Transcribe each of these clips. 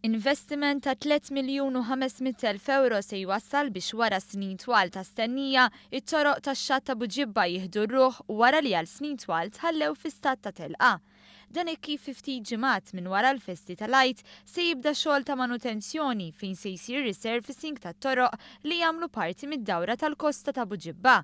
Investiment ta' 3,500,000 € se jwassal biex wara snin twal ta' stennija it-toroq tax-xatt ta' Buġibba jieħdu r-ruħ wara li għal snin twal tħallew fi stat ta' telqa. Dan kif ftit ġimgħat minn wara l-festi tal-Għid se jibda xogħol ta' manutenzjoni fejn se jsir resurfacing tat-toroq li jagħmlu parti mid-dawra tal-kosta ta' Buġibba.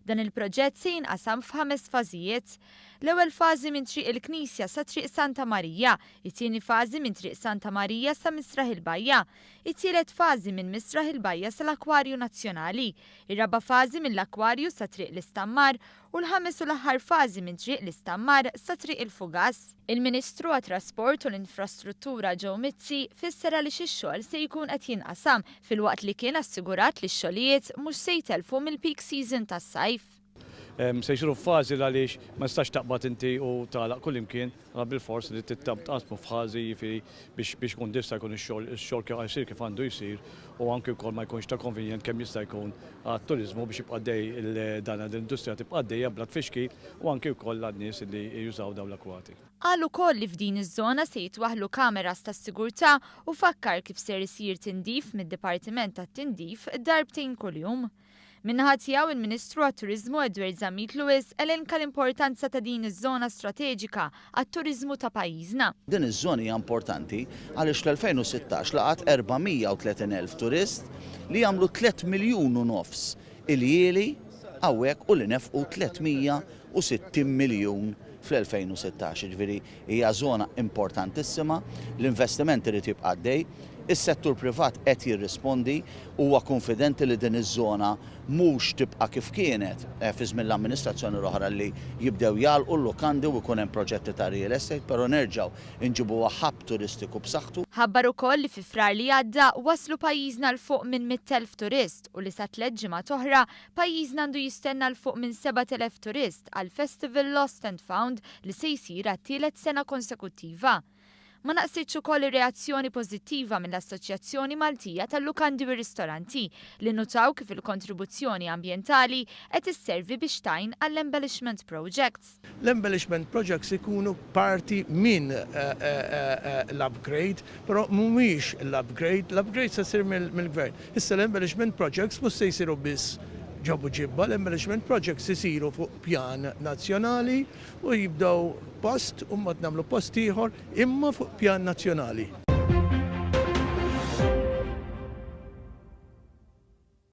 Dan il-proġett se jinqasam f'5 fażijiet. L-ewwel fażi minn triq il-Knisja sa triq Santa Marija, it-tieni fażi minn triq Santa Marija sa Misraħ il-Bajja, it-tielet fażi minn Misraħ il-Bajja sal-Akwarju Nazzjonali, ir-raba' fażi mill-Akwarju sa triq l-Istammar u l-ħames u l-aħħar fażi minn triq l-Istammar sa triq il-Fugas. Il-Ministru għat-Trasport u l-Infrastruttura Joe Mizzi fissera li xix-xogħol se jkun qed jinqasam filwaqt li kien assigurat li x-xogħlijiet mhux se jtelfu mill-peak season tas-sajf. Se jsiru f'fażi għaliex ma nistax taqbad inti u tagħlaq kull imkien bil-fors li titqasmu f'fażi jiġifieri biex kun jista' jkun ix-xogħol kif jsir kif għandu jsir u anke wkoll ma jkunx ta' konvenjent kemm jista' jkun għat-turiżmu biex jibqa' dej dan l-industrija tibqa' dejja bla tfixkil u anke wkoll għan-nies li jużaw dawn l-akwati. Qal ukoll li f'din iż-żona se jitwaħħlu kameras tas-sigurtà u fakkar kif ser isir tindif mid-Dipartiment tat-Tindif darbtejn kuljum. Min-naħa tiegħu il-Ministru għat-Turiżmu Edward Zamit Lewis elenka l-importanza ta' din iż-żona strateġika għat-turiżmu ta' pajjiżna. Din iż-żona hija importanti għaliex fl-2016 laqat 430,000 turist li jagħmlu 3 miljun u nofs il-jieli hawnhekk u li nefqu 360 miljun fl-2016. Ġifieri hija żona importantissima, l-investiment irid jibqa' għaddej. Is-settur privat qed jirrispondi huwa konfidenti li din iż-żona mhux tibqa' kif kienet fi żmien l-amministrazzjoni l-oħra li jibdew jagħlqu l-lukandi u jkun hemm proġetti ta' real estate, però nerġgħu inġibuha ħabb turistiku b'saħħtu. Ħabbar ukoll li fi frar li għadda waslu pajjiżna l fuq minn 100,000 turist u li sa 3 ġimgħat oħra pajjiżna għandu jistenna l fuq minn 7,000 turist għal Festival Lost and Found li se jsir għat-tielet sena konsekuttiva. Ma naqsitx ukoll ir-reazzjoni pożittiva mill-Assoċjazzjoni Maltija tal-Lukandi u Ristoranti li nutaw kif il-kontribuzzjoni ambjentali qed isservi biex tajn għall-embellishment projects. L-embellishment projects ikunu parti minn l-upgrade, però mhumiex l-upgrade se jsir mill-gvern. Issa l-embellishment projects mhux se jsiru biss ġo Buġibba, l-embellishment projects isiru fuq pjan nazzjonali u jibdew post u mbagħad nagħmlu post ieħor imma fuq pjan nazzjonali.